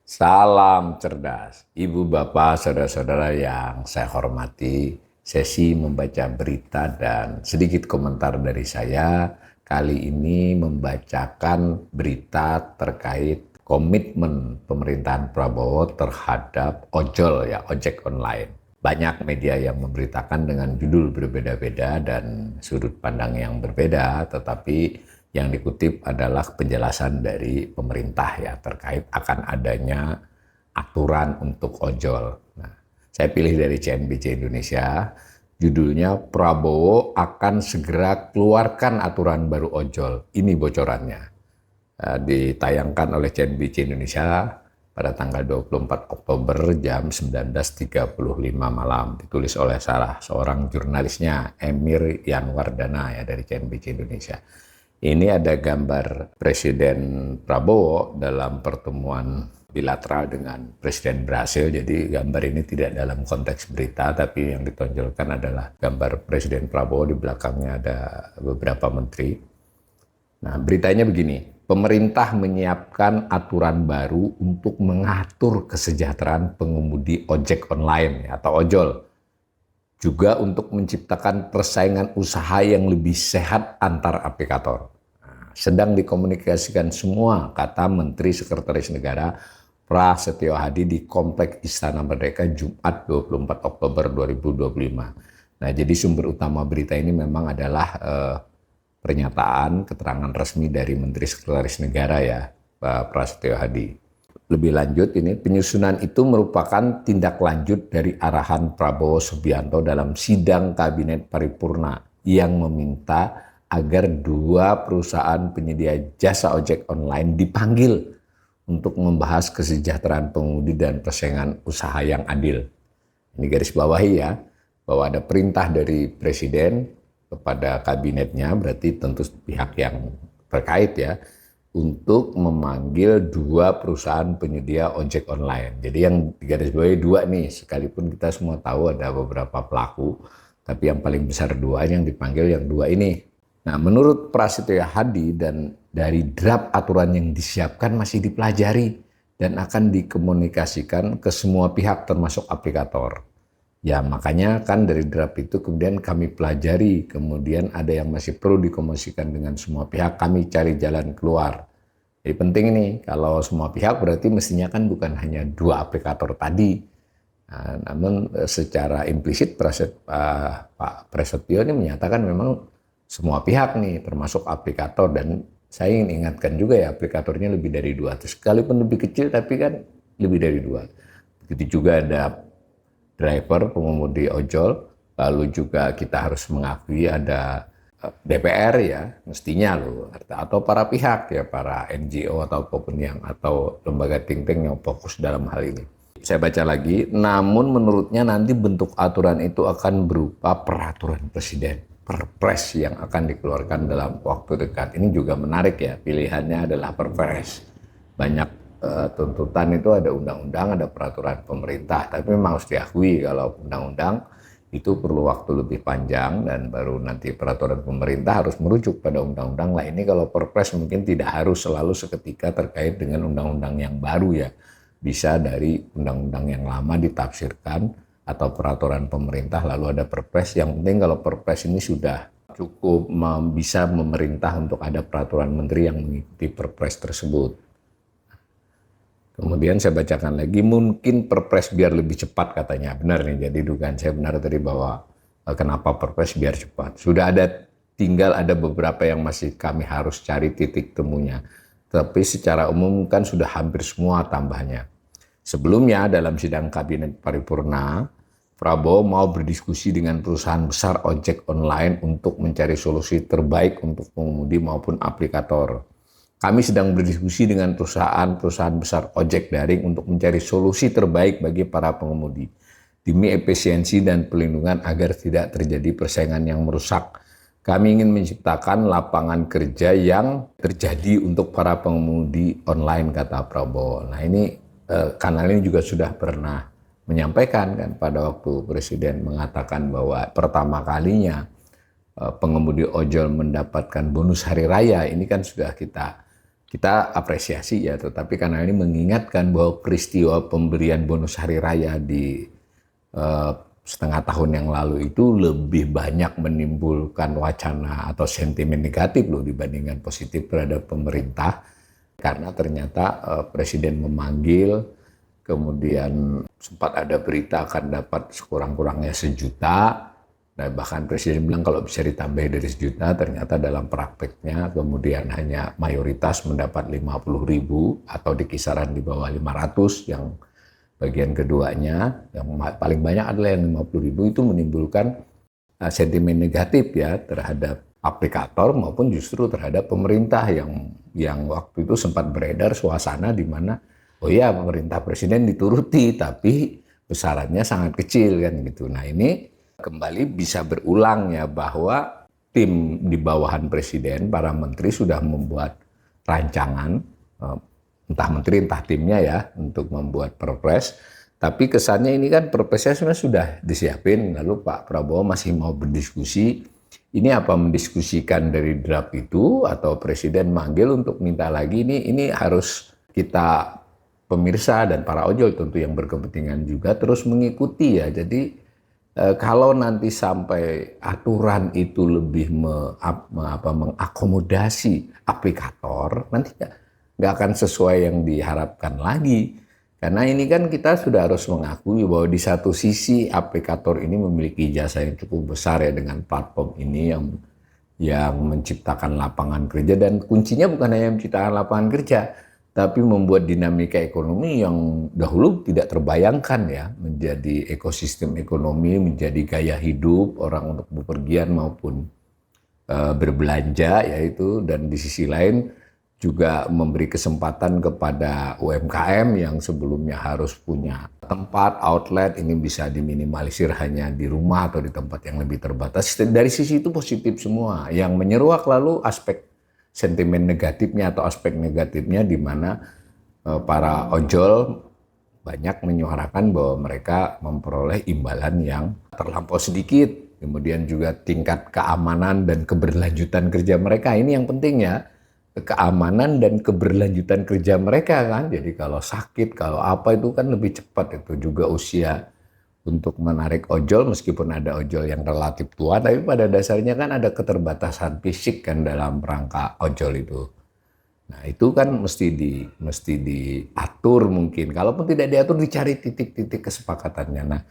Salam cerdas, Ibu Bapak, Saudara-saudara yang saya hormati. Sesi membaca berita dan sedikit komentar dari saya kali ini membacakan berita terkait komitmen pemerintahan Prabowo terhadap ojol ya, ojek online. Banyak media yang memberitakan dengan judul berbeda-beda dan sudut pandang yang berbeda, tetapi yang dikutip adalah penjelasan dari pemerintah ya terkait akan adanya aturan untuk ojol. Nah, saya pilih dari CNBC Indonesia, judulnya Prabowo akan segera keluarkan aturan baru ojol. Ini bocorannya. Ditayangkan oleh CNBC Indonesia pada tanggal 24 Oktober jam 19.35 malam. Ditulis oleh salah seorang jurnalisnya, Emir Yanwardana ya dari CNBC Indonesia. Ini ada gambar Presiden Prabowo dalam pertemuan bilateral dengan Presiden Brasil. Jadi gambar ini tidak dalam konteks berita, tapi yang ditonjolkan adalah gambar Presiden Prabowo, di belakangnya ada beberapa menteri. Nah, beritanya begini, pemerintah menyiapkan aturan baru untuk mengatur kesejahteraan pengemudi ojek online atau ojol. Juga untuk menciptakan persaingan usaha yang lebih sehat antar aplikator. Nah, sedang dikomunikasikan semua, kata Menteri Sekretaris Negara Prasetyo Hadi di Kompleks Istana Merdeka Jumat 24 Oktober 2025. Nah, jadi sumber utama berita ini memang adalah pernyataan keterangan resmi dari Menteri Sekretaris Negara ya, Pak Prasetyo Hadi. Lebih lanjut, ini penyusunan itu merupakan tindak lanjut dari arahan Prabowo Subianto dalam sidang Kabinet Paripurna yang meminta agar dua perusahaan penyedia jasa ojek online dipanggil untuk membahas kesejahteraan pengemudi dan persaingan usaha yang adil. Ini garis bawahi ya, bahwa ada perintah dari Presiden kepada kabinetnya, berarti tentu pihak yang terkait ya, untuk memanggil dua perusahaan penyedia ojek online. Jadi yang digarisbawahi dua nih, sekalipun kita semua tahu ada beberapa pelaku, tapi yang paling besar dua, yang dipanggil yang dua ini. Nah, menurut Prasetyo Hadi, dan dari draft aturan yang disiapkan masih dipelajari dan akan dikomunikasikan ke semua pihak termasuk aplikator. Ya, makanya kan dari draft itu kemudian kami pelajari, kemudian ada yang masih perlu dikomunikasikan dengan semua pihak, kami cari jalan keluar. Jadi penting nih, kalau semua pihak berarti mestinya kan bukan hanya dua aplikator tadi. Nah, namun secara implisit Pak Prasetyo ini menyatakan memang semua pihak nih, termasuk aplikator, dan saya ingin ingatkan juga ya, aplikatornya lebih dari dua. Sekalipun lebih kecil tapi kan lebih dari dua. Begitu juga ada driver, pengemudi ojol, lalu juga kita harus mengakui ada DPR ya, mestinya loh, atau para pihak ya, para NGO atau lembaga think tank yang fokus dalam hal ini. Saya baca lagi, namun menurutnya nanti bentuk aturan itu akan berupa peraturan presiden, perpres yang akan dikeluarkan dalam waktu dekat. Ini juga menarik ya, pilihannya adalah perpres. Banyak tuntutan itu ada undang-undang, ada peraturan pemerintah, tapi memang harus diakui kalau undang-undang itu perlu waktu lebih panjang dan baru nanti peraturan pemerintah harus merujuk pada undang-undang. Lah ini kalau perpres mungkin tidak harus selalu seketika terkait dengan undang-undang yang baru ya, bisa dari undang-undang yang lama ditafsirkan atau peraturan pemerintah lalu ada perpres. Yang penting kalau perpres ini sudah cukup bisa memerintah untuk ada peraturan menteri yang mengikuti perpres tersebut. Kemudian saya bacakan lagi, mungkin perpres biar lebih cepat katanya. Benar nih, jadi dugaan saya benar tadi bahwa kenapa perpres biar cepat. Sudah ada, tinggal ada beberapa yang masih kami harus cari titik temunya. Tapi secara umum kan sudah hampir semua tambahnya. Sebelumnya dalam sidang Kabinet Paripurna, Prabowo mau berdiskusi dengan perusahaan besar ojek online untuk mencari solusi terbaik untuk pengemudi maupun aplikator. Kami sedang berdiskusi dengan perusahaan besar ojek daring untuk mencari solusi terbaik bagi para pengemudi demi efisiensi dan perlindungan agar tidak terjadi persaingan yang merusak. Kami ingin menciptakan lapangan kerja yang terjadi untuk para pengemudi online, kata Prabowo. Nah ini kanal ini juga sudah pernah menyampaikan kan pada waktu Presiden mengatakan bahwa pertama kalinya pengemudi ojol mendapatkan bonus hari raya, ini kan sudah kita apresiasi ya, tetapi karena ini mengingatkan bahwa peristiwa pemberian bonus hari raya di setengah tahun yang lalu itu lebih banyak menimbulkan wacana atau sentimen negatif loh dibandingkan positif terhadap pemerintah, karena ternyata Presiden memanggil, kemudian sempat ada berita akan dapat sekurang-kurangnya 1 juta. Nah, bahkan Presiden bilang kalau bisa ditambah dari 1 juta, ternyata dalam prakteknya kemudian hanya mayoritas mendapat 50.000 atau di kisaran di bawah 500. Yang bagian keduanya, yang paling banyak adalah yang 50.000, itu menimbulkan sentimen negatif ya terhadap aplikator maupun justru terhadap pemerintah yang waktu itu sempat beredar suasana di mana oh ya pemerintah Presiden dituruti tapi besarannya sangat kecil kan gitu. Nah, ini kembali bisa berulang ya bahwa tim di bawahan Presiden, para menteri sudah membuat rancangan, entah menteri entah timnya ya, untuk membuat perpres. Tapi kesannya ini kan perpresnya sudah disiapin, lalu Pak Prabowo masih mau berdiskusi. Ini apa mendiskusikan dari draft itu atau Presiden manggil untuk minta lagi? Ini harus kita pemirsa dan para ojol tentu yang berkepentingan juga terus mengikuti ya. Jadi kalau nanti sampai aturan itu lebih mengakomodasi aplikator, nanti nggak akan sesuai yang diharapkan lagi. Karena ini kan kita sudah harus mengakui bahwa di satu sisi aplikator ini memiliki jasa yang cukup besar ya dengan platform ini yang menciptakan lapangan kerja, dan kuncinya bukan hanya menciptakan lapangan kerja, tapi membuat dinamika ekonomi yang dahulu tidak terbayangkan ya, menjadi ekosistem ekonomi, menjadi gaya hidup orang untuk bepergian maupun berbelanja yaitu, dan di sisi lain juga memberi kesempatan kepada UMKM yang sebelumnya harus punya tempat outlet, ini bisa diminimalisir hanya di rumah atau di tempat yang lebih terbatas. Dari sisi itu positif semua. Yang menyeruak lalu aspek sentimen negatifnya atau aspek negatifnya di mana para ojol banyak menyuarakan bahwa mereka memperoleh imbalan yang terlampau sedikit. Kemudian juga tingkat keamanan dan keberlanjutan kerja mereka, ini yang penting ya. Keamanan dan keberlanjutan kerja mereka kan. Jadi kalau sakit, kalau apa itu kan lebih cepat. Itu juga usia untuk menarik ojol, meskipun ada ojol yang relatif tua, tapi pada dasarnya kan ada keterbatasan fisik kan dalam rangka ojol itu. Nah, itu kan mesti diatur mungkin. Kalaupun tidak diatur, dicari titik-titik kesepakatannya. Nah,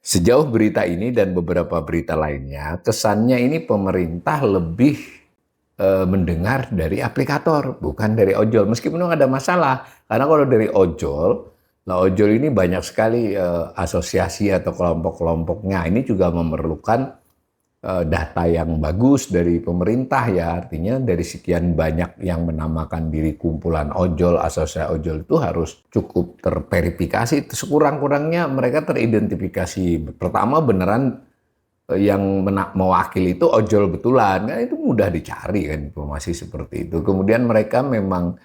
sejauh berita ini dan beberapa berita lainnya, kesannya ini pemerintah lebih mendengar dari aplikator, bukan dari ojol. Meskipun ada masalah, karena kalau dari ojol, nah ojol ini banyak sekali asosiasi atau kelompok-kelompoknya. Ini juga memerlukan data yang bagus dari pemerintah ya. Artinya dari sekian banyak yang menamakan diri kumpulan ojol, asosiasi ojol, itu harus cukup terverifikasi. Sekurang-kurangnya mereka teridentifikasi. Pertama beneran yang mewakili itu ojol betulan, kan itu mudah dicari kan informasi seperti itu. Kemudian mereka memang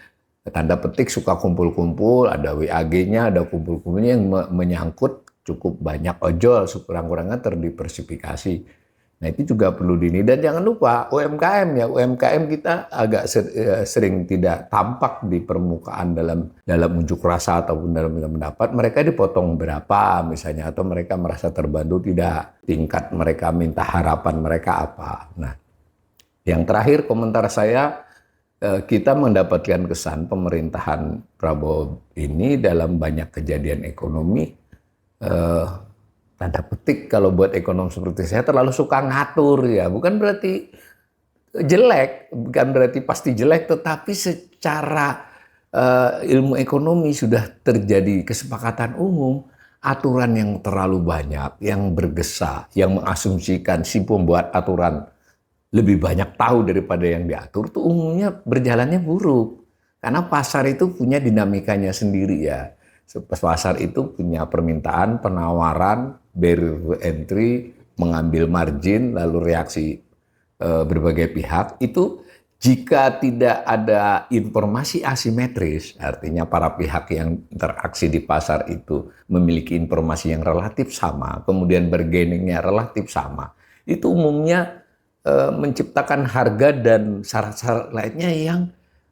tanda petik suka kumpul-kumpul, ada WAG-nya, ada kumpul-kumpulnya yang menyangkut cukup banyak ojol, sekurang-kurangnya terdiversifikasi. Nah, itu juga perlu dan jangan lupa UMKM ya, UMKM kita agak sering tidak tampak di permukaan dalam unjuk rasa ataupun dalam pendapat. Mereka dipotong berapa misalnya, atau mereka merasa terbantu tidak, tingkat mereka minta harapan mereka apa. Nah, yang terakhir komentar saya, kita mendapatkan kesan pemerintahan Prabowo ini dalam banyak kejadian ekonomi, tanda petik kalau buat ekonom seperti saya terlalu suka ngatur ya. Bukan berarti jelek, bukan berarti pasti jelek, tetapi secara ilmu ekonomi sudah terjadi kesepakatan umum, aturan yang terlalu banyak, yang bergesa, yang mengasumsikan si pembuat aturan lebih banyak tahu daripada yang diatur, tuh umumnya berjalannya buruk. Karena pasar itu punya dinamikanya sendiri ya. Pasar itu punya permintaan, penawaran, barrier entry, mengambil margin, lalu reaksi berbagai pihak. Itu jika tidak ada informasi asimetris, artinya para pihak yang interaksi di pasar itu memiliki informasi yang relatif sama, kemudian bargainingnya relatif sama, itu umumnya menciptakan harga dan syarat-syarat lainnya yang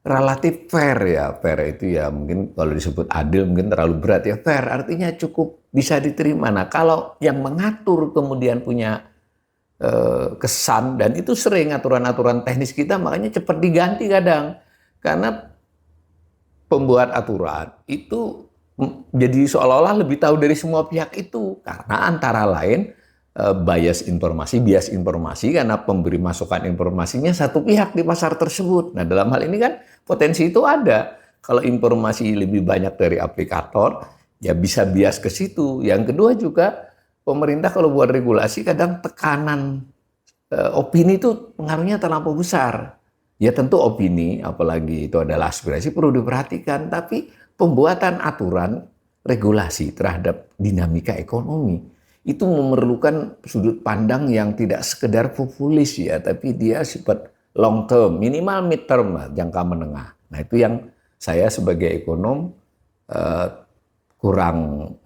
relatif fair ya. Fair itu ya mungkin kalau disebut adil mungkin terlalu berat ya. Fair artinya cukup bisa diterima. Nah kalau yang mengatur kemudian punya kesan, dan itu sering aturan-aturan teknis kita makanya cepat diganti kadang. Karena pembuat aturan itu jadi seolah-olah lebih tahu dari semua pihak itu. Karena antara lain bias informasi karena pemberi masukan informasinya satu pihak di pasar tersebut. Nah dalam hal ini kan potensi itu ada. Kalau informasi lebih banyak dari aplikator, ya bisa bias ke situ. Yang kedua juga pemerintah kalau buat regulasi kadang tekanan opini itu pengaruhnya terlampau besar. Ya tentu opini, apalagi itu adalah aspirasi perlu diperhatikan, tapi pembuatan aturan regulasi terhadap dinamika ekonomi itu memerlukan sudut pandang yang tidak sekedar populis ya, tapi dia sifat long term, minimal mid term lah, jangka menengah. Nah itu yang saya sebagai ekonom kurang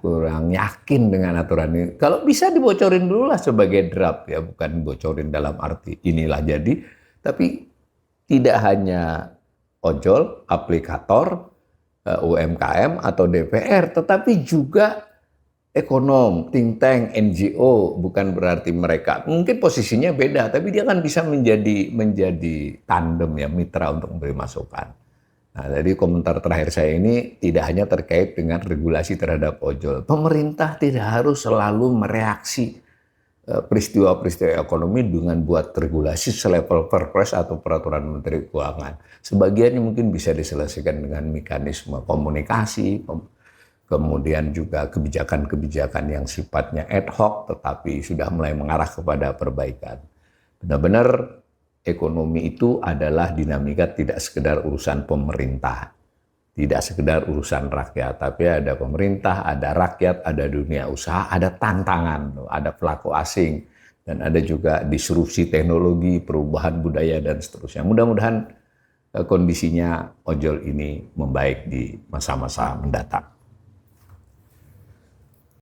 kurang yakin dengan aturan ini. Kalau bisa dibocorin dulu lah sebagai draft ya, bukan bocorin dalam arti inilah jadi, tapi tidak hanya ojol, aplikator, UMKM atau DPR, tetapi juga ekonom, think tank, NGO. Bukan berarti mereka mungkin posisinya beda, tapi dia kan bisa menjadi tandem ya, mitra untuk memberi masukan. Nah, jadi komentar terakhir saya ini tidak hanya terkait dengan regulasi terhadap ojol. Pemerintah tidak harus selalu mereaksi peristiwa-peristiwa ekonomi dengan buat regulasi selevel Perpres atau peraturan Menteri Keuangan. Sebagiannya mungkin bisa diselesaikan dengan mekanisme komunikasi, kemudian juga kebijakan-kebijakan yang sifatnya ad hoc tetapi sudah mulai mengarah kepada perbaikan. Benar-benar ekonomi itu adalah dinamika tidak sekedar urusan pemerintah, tidak sekedar urusan rakyat, tapi ada pemerintah, ada rakyat, ada dunia usaha, ada tantangan, ada pelaku asing, dan ada juga disrupsi teknologi, perubahan budaya, dan seterusnya. Mudah-mudahan kondisinya ojol ini membaik di masa-masa mendatang.